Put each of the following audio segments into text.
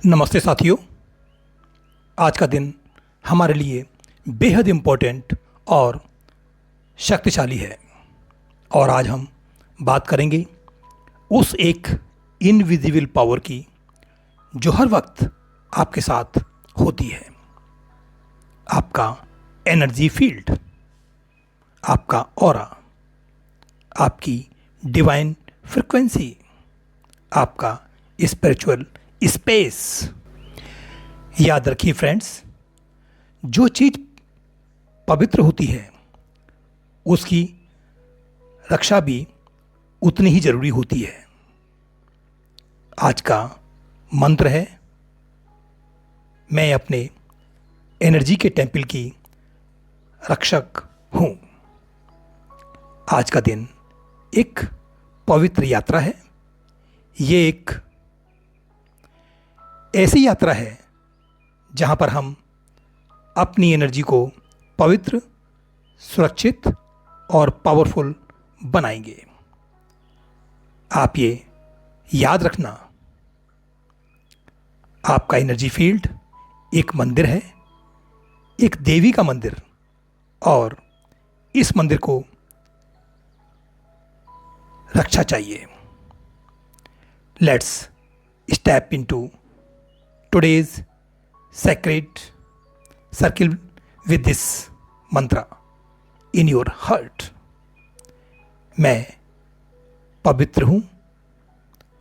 नमस्ते साथियों। आज का दिन हमारे लिए बेहद इम्पोर्टेंट और शक्तिशाली है और आज हम बात करेंगे उस एक इनविजिबल पावर की जो हर वक्त आपके साथ होती है। आपका एनर्जी फील्ड, आपका ऑरा, आपकी डिवाइन फ्रिक्वेंसी, आपका स्पिरिचुअल स्पेस। याद रखिए फ्रेंड्स, जो चीज़ पवित्र होती है उसकी रक्षा भी उतनी ही जरूरी होती है। आज का मंत्र है, मैं अपने एनर्जी के टेंपल की रक्षक हूँ। आज का दिन एक पवित्र यात्रा है। ये एक ऐसी यात्रा है जहाँ पर हम अपनी एनर्जी को पवित्र, सुरक्षित और पावरफुल बनाएंगे। आप ये याद रखना, आपका एनर्जी फील्ड एक मंदिर है, एक देवी का मंदिर, और इस मंदिर को रक्षा चाहिए। Let's step into today's sacred circle with this mantra in your heart। मैं पवित्र हूँ,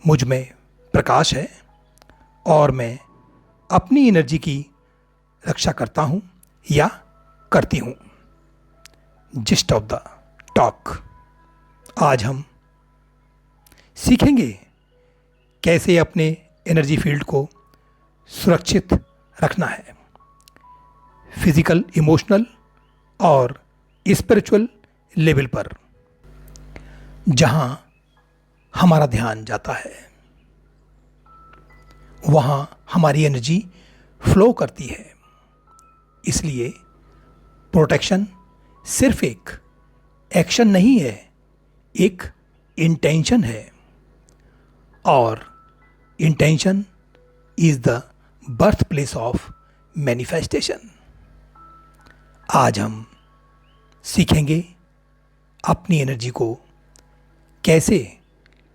मुझ में प्रकाश है और मैं अपनी एनर्जी की रक्षा करता हूँ या करती हूँ। Gist of the talk. आज हम सीखेंगे कैसे अपने एनर्जी फील्ड को सुरक्षित रखना है, फिजिकल, इमोशनल और स्पिरिचुअल लेवल पर। जहां हमारा ध्यान जाता है वहां हमारी एनर्जी फ्लो करती है। इसलिए प्रोटेक्शन सिर्फ एक एक्शन नहीं है, एक इंटेंशन है, और intention is the birth place of manifestation. आज हम सीखेंगे अपनी एनर्जी को कैसे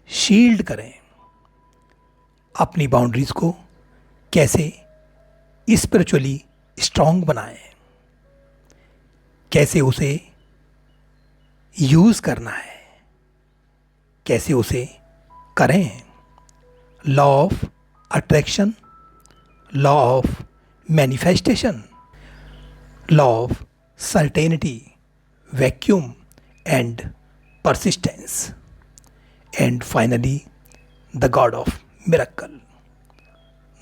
शील्ड करें, अपनी बाउंड्रीज को कैसे स्पिरिचुअली स्ट्रांग बनाएं, कैसे उसे यूज करना है, कैसे उसे करें। Law of attraction, law of manifestation, law of certainty, vacuum and persistence, and finally the God of miracle,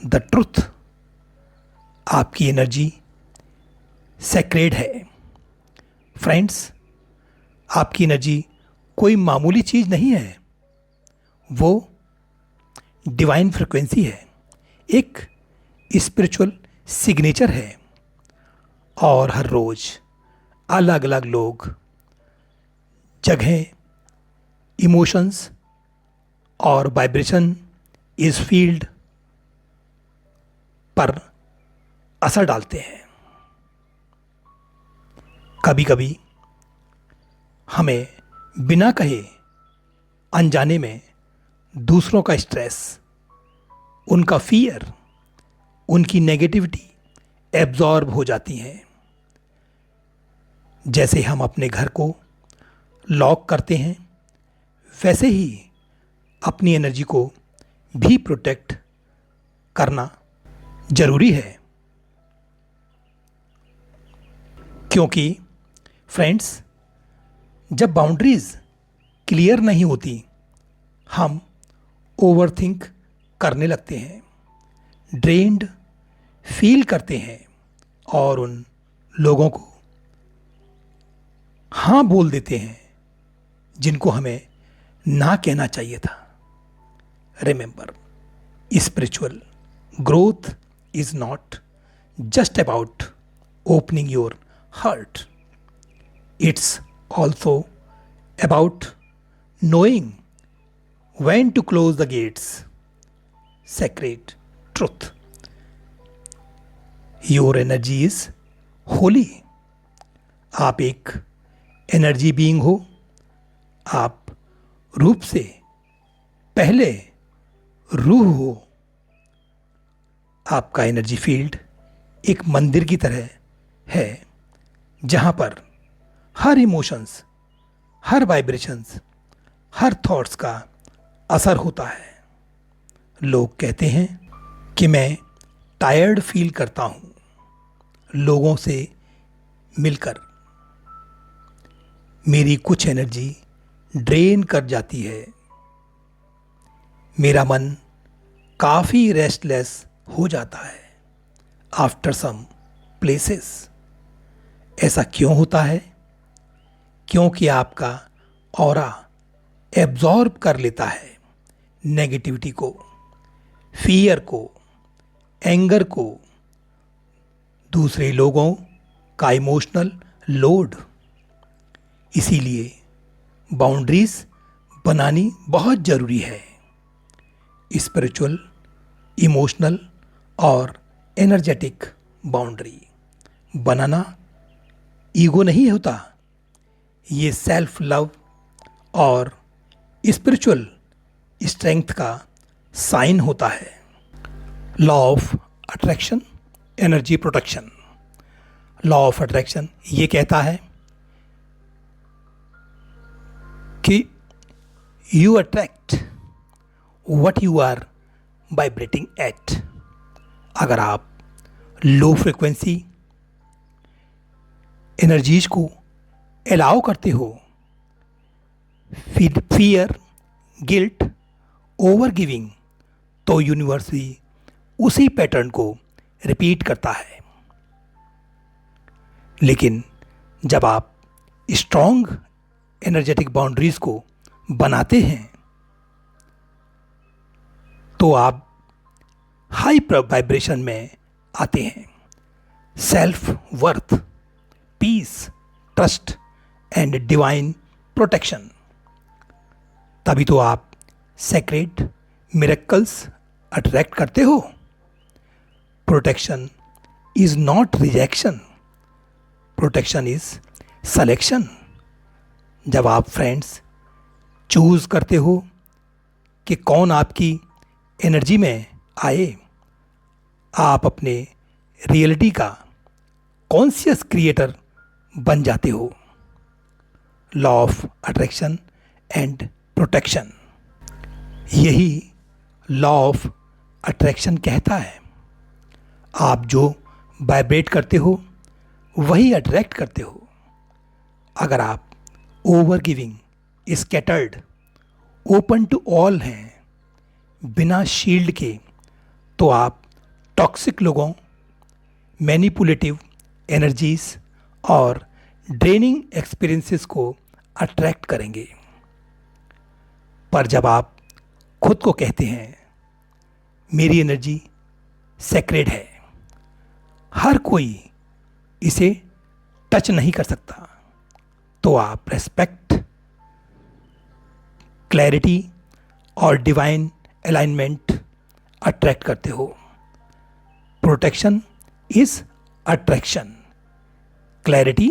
the truth. आपकी एनर्जी सेक्रेड है फ्रेंड्स। आपकी एनर्जी कोई मामूली चीज़ नहीं है, वो डिवाइन फ्रिक्वेंसी है, एक स्पिरिचुअल सिग्नेचर है। और हर रोज अलग अलग लोग, जगह, इमोशंस और वाइब्रेशन इस फील्ड पर असर डालते हैं। कभी कभी हमें बिना कहे अनजाने में दूसरों का स्ट्रेस, उनका फियर, उनकी नेगेटिविटी एब्जॉर्ब हो जाती हैं। जैसे हम अपने घर को लॉक करते हैं, वैसे ही अपनी एनर्जी को भी प्रोटेक्ट करना जरूरी है। क्योंकि फ्रेंड्स, जब बाउंड्रीज क्लियर नहीं होती, हम ओवरथिंक करने लगते हैं, ड्रेन्ड फील करते हैं और उन लोगों को हाँ बोल देते हैं जिनको हमें ना कहना चाहिए था। Remember, spiritual growth is not just about opening your heart, it's also about knowing when to close the gates. Sacred truth your energy is Holi. आप एक एनर्जी बीइंग हो। आप रूप से पहले रूह हो। आपका एनर्जी फील्ड एक मंदिर की तरह है जहाँ पर हर इमोशंस, हर वाइब्रेशंस, हर थॉट्स का असर होता है। लोग कहते हैं कि मैं टायर्ड फील करता हूँ लोगों से मिलकर। मेरी कुछ एनर्जी ड्रेन कर जाती है। मेरा मन काफ़ी रेस्टलेस हो जाता है आफ्टर सम प्लेसेस। ऐसा क्यों होता है? क्योंकि आपका ऑरा एब्जॉर्ब कर लेता है नेगेटिविटी को, फियर को, एंगर को, दूसरे लोगों का इमोशनल लोड। इसीलिए बाउंड्रीज बनानी बहुत ज़रूरी है। स्पिरिचुअल, इमोशनल और एनर्जेटिक बाउंड्री बनाना ईगो नहीं होता, ये सेल्फ लव और स्पिरिचुअल स्ट्रेंथ का साइन होता है। Law of attraction, energy protection. Law of attraction ये कहता है कि you attract what you are vibrating at. अगर आप लो फ्रिक्वेंसी एनर्जीज को अलाउ करते हो, फियर, गिल्ट, ओवर गिविंग, तो यूनिवर्स भी उसी पैटर्न को रिपीट करता है। लेकिन जब आप स्ट्रॉन्ग एनर्जेटिक बाउंड्रीज को बनाते हैं तो आप हाई वाइब्रेशन में आते हैं। Self worth, peace, trust and divine protection. तभी तो आप सेक्रेड मिरेकल्स अट्रैक्ट करते हो। Protection is not rejection, protection is selection. जब आप फ्रेंड्स चूज करते हो कि कौन आपकी एनर्जी में आए, आप अपने रियलिटी का कॉन्शियस क्रिएटर बन जाते हो। Law of attraction and protection, यही लॉ ऑफ अट्रैक्शन कहता है आप जो वाइब्रेट करते हो वही अट्रैक्ट करते हो। अगर आप over giving, scattered, open to all हैं, बिना शील्ड के, तो आप टॉक्सिक लोगों, मैनिपुलेटिव एनर्जीज और ड्रेनिंग एक्सपीरियंसेस को अट्रैक्ट करेंगे। पर जब आप खुद को कहते हैं मेरी एनर्जी सेक्रेड है, हर कोई इसे टच नहीं कर सकता, तो आप रेस्पेक्ट, क्लैरिटी और डिवाइन अलाइनमेंट अट्रैक्ट करते हो। Protection is attraction, clarity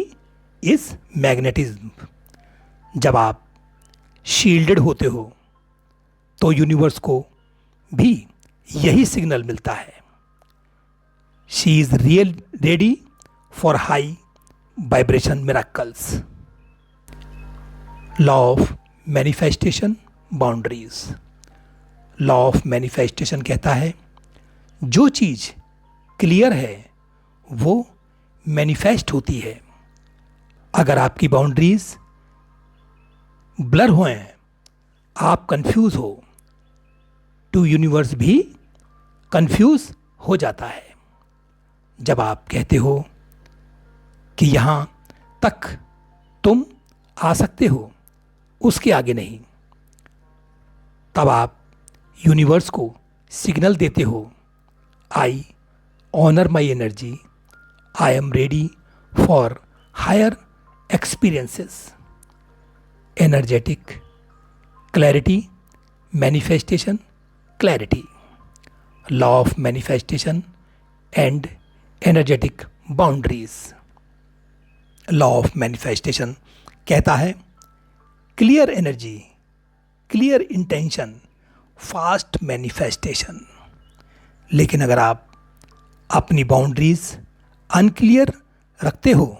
is magnetism. जब आप शील्डेड होते हो तो यूनिवर्स को भी यही सिग्नल मिलता है, she is real ready for high vibration miracles. Law of manifestation boundaries. Law of manifestation कहता है जो चीज़ क्लियर है वो मैनिफेस्ट होती है। अगर आपकी बाउंड्रीज ब्लर हुए हैं, आप कंफ्यूज हो, तो यूनिवर्स भी कंफ्यूज हो जाता है। जब आप कहते हो कि यहाँ तक तुम आ सकते हो, उसके आगे नहीं, तब आप यूनिवर्स को सिग्नल देते हो, I honour my energy, I am ready for higher experiences. Energetic clarity, manifestation, clarity. Law of manifestation and energetic boundaries. Law of manifestation कहता है clear energy, clear intention, fast manifestation. लेकिन अगर आप अपनी boundaries unclear रखते हो,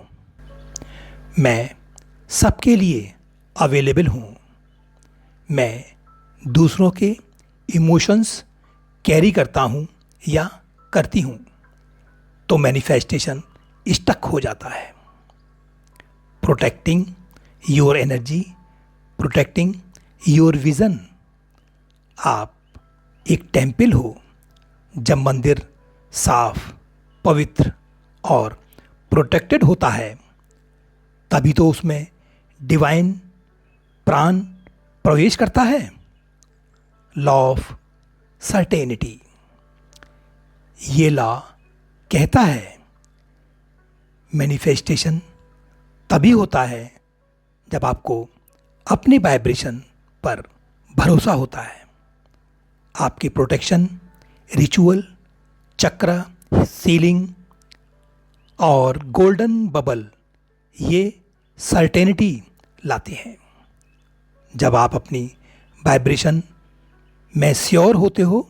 मैं सबके लिए अवेलेबल हूँ, मैं दूसरों के इमोशंस कैरी करता हूँ या करती हूँ, तो मैनिफेस्टेशन स्टक हो जाता है। Protecting your energy, protecting your vision. आप एक टेम्पल हो। जब मंदिर साफ, पवित्र और प्रोटेक्टेड होता है, तभी तो उसमें डिवाइन प्राण प्रवेश करता है। लॉ ऑफ सर्टेनिटी, ये लॉ कहता है मैनिफेस्टेशन तभी होता है जब आपको अपने वाइब्रेशन पर भरोसा होता है। आपकी प्रोटेक्शन रिचुअल, चक्र, सीलिंग और गोल्डन बबल ये सर्टेनिटी लाते हैं। जब आप अपनी वाइब्रेशन में श्योर होते हो,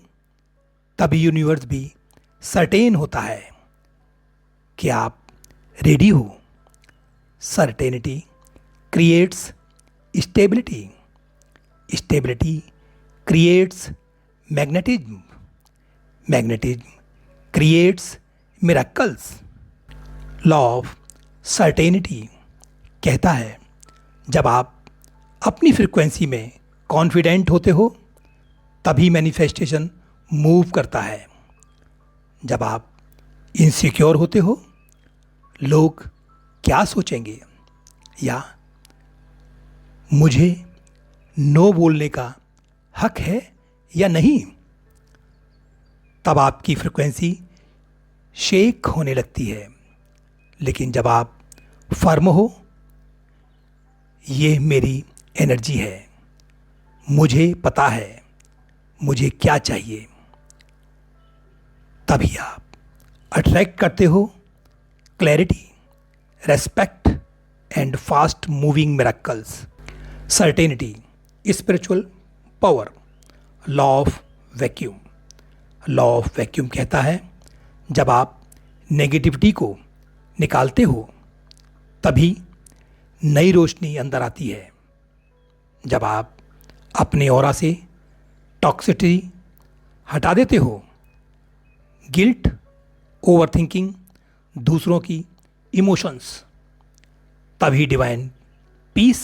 तभी यूनिवर्स भी सर्टेन होता है कि आप रेडी हो। Certainty creates stability, stability creates magnetism, magnetism creates miracles. Law of certainty कहता है जब आप अपनी फ्रीक्वेंसी में कॉन्फिडेंट होते हो, तभी मैनिफेस्टेशन मूव करता है। जब आप इनसिक्योर होते हो, लोग क्या सोचेंगे या मुझे नो बोलने का हक है या नहीं, तब आपकी फ्रीक्वेंसी शेक होने लगती है। लेकिन जब आप फर्म हो, ये मेरी एनर्जी है, मुझे पता है मुझे क्या चाहिए, तभी आप अट्रैक्ट करते हो clarity, respect and fast moving miracles. Certainty spiritual power. Law of vacuum, law of vacuum कहता है जब आप नेगेटिविटी को निकालते हो, तभी नई रोशनी अंदर आती है। जब आप अपने ऑरा से टॉक्सिसिटी हटा देते हो, गिल्ट, ओवरथिंकिंग, दूसरों की इमोशंस, तभी डिवाइन पीस,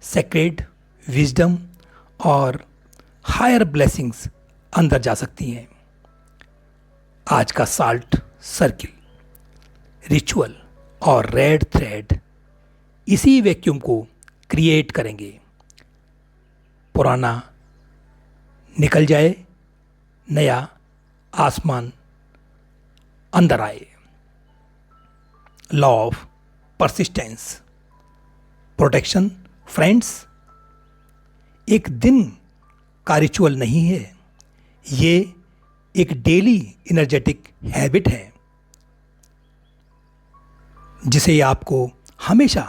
सेक्रेड विजडम और हायर ब्लेसिंग्स अंदर जा सकती हैं। आज का साल्ट सर्किल, रिचुअल और रेड थ्रेड इसी वैक्यूम को क्रिएट करेंगे। पुराना निकल जाए, नया आसमान अंदर आए। Law of persistence, protection. Friends, एक दिन का रिचुअल नहीं है, ये एक डेली एनर्जेटिक हैबिट है जिसे आपको हमेशा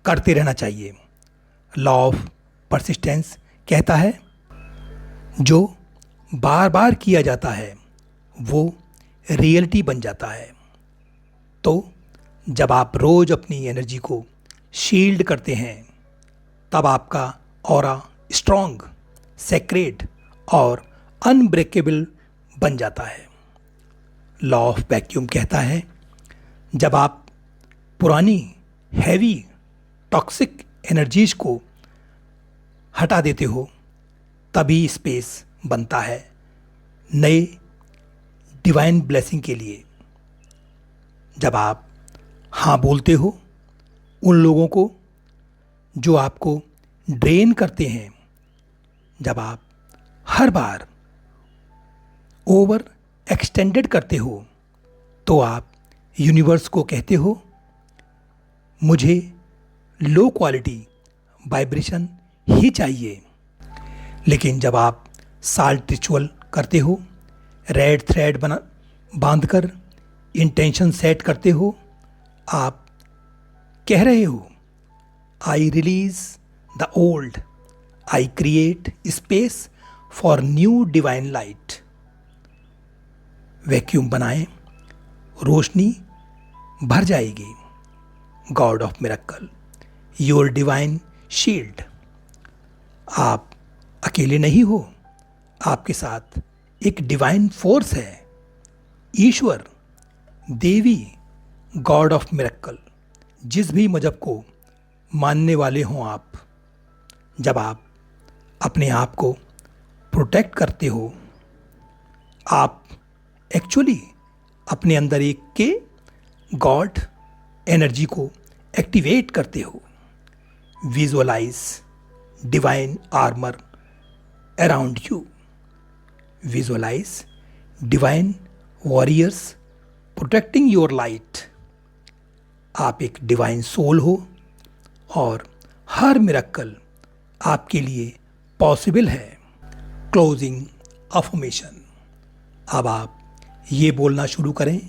करते रहना चाहिए। लॉ ऑफ परसिस्टेंस कहता है जो बार बार किया जाता है वो रियलिटी बन जाता है। तो जब आप रोज अपनी एनर्जी को शील्ड करते हैं, तब आपका ऑरा स्ट्रॉन्ग, सेक्रेड और अनब्रेकेबल बन जाता है। लॉ ऑफ वैक्यूम कहता है जब आप पुरानी हैवी टॉक्सिक एनर्जीज को हटा देते हो, तभी स्पेस बनता है नए डिवाइन ब्लेसिंग के लिए। जब आप हाँ बोलते हो उन लोगों को जो आपको ड्रेन करते हैं, जब आप हर बार ओवर एक्सटेंडेड करते हो, तो आप यूनिवर्स को कहते हो मुझे लो क्वालिटी वाइब्रेशन ही चाहिए। लेकिन जब आप साल्ट रिचुअल करते हो, रेड थ्रेड बांधकर इंटेंशन सेट करते हो, आप कह रहे हो I release the old, I create space for new divine light. Vacuum बनाएं, रोशनी भर जाएगी। God of miracle, your divine shield. आप अकेले नहीं हो, आपके साथ एक डिवाइन फोर्स है। ईश्वर, देवी, गॉड ऑफ मिरेकल, जिस भी मजहब को मानने वाले हों आप, जब आप अपने आप को प्रोटेक्ट करते हो, आप एक्चुअली अपने अंदर एक के गॉड एनर्जी को एक्टिवेट करते हो। Visualise divine armour around you. Visualise divine warriors protecting your light. आप एक डिवाइन सोल हो और हर मिरेकल आपके लिए पॉसिबल है। Closing affirmation. अब आप ये बोलना शुरू करें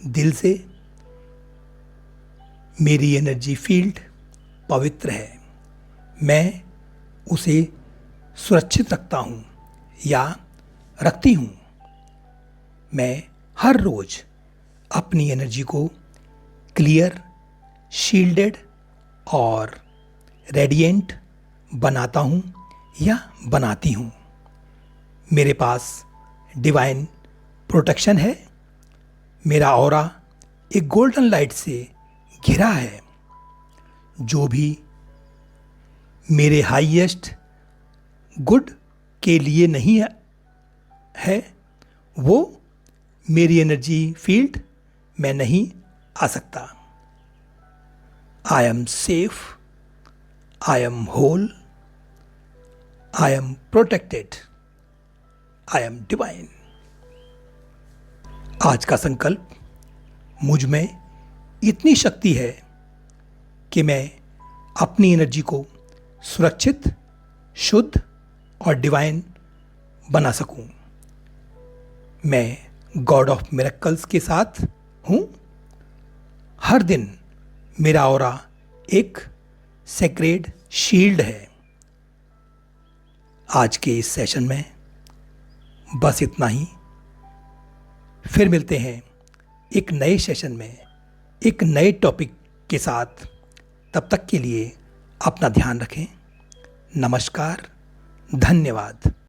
दिल से, मेरी एनर्जी फील्ड पवित्र है, मैं उसे सुरक्षित रखता हूँ या रखती हूँ। मैं हर रोज अपनी एनर्जी को क्लियर, शील्डेड और रेडिएंट बनाता हूँ या बनाती हूँ। मेरे पास डिवाइन प्रोटेक्शन है। मेरा ऑरा एक गोल्डन लाइट से घिरा है। जो भी मेरे हाईएस्ट गुड के लिए नहीं है, वो मेरी एनर्जी फील्ड में नहीं आ सकता। I am safe, I am whole, I am protected, I am divine. आज का संकल्प, मुझ में इतनी शक्ति है कि मैं अपनी एनर्जी को सुरक्षित, शुद्ध और डिवाइन बना सकूं। मैं गॉड ऑफ मिरेकल्स के साथ हूं। हर दिन मेरा ऑरा एक सेक्रेड शील्ड है। आज के इस सेशन में बस इतना ही। फिर मिलते हैं एक नए सेशन में एक नए टॉपिक के साथ। तब तक के लिए अपना ध्यान रखें। नमस्कार, धन्यवाद।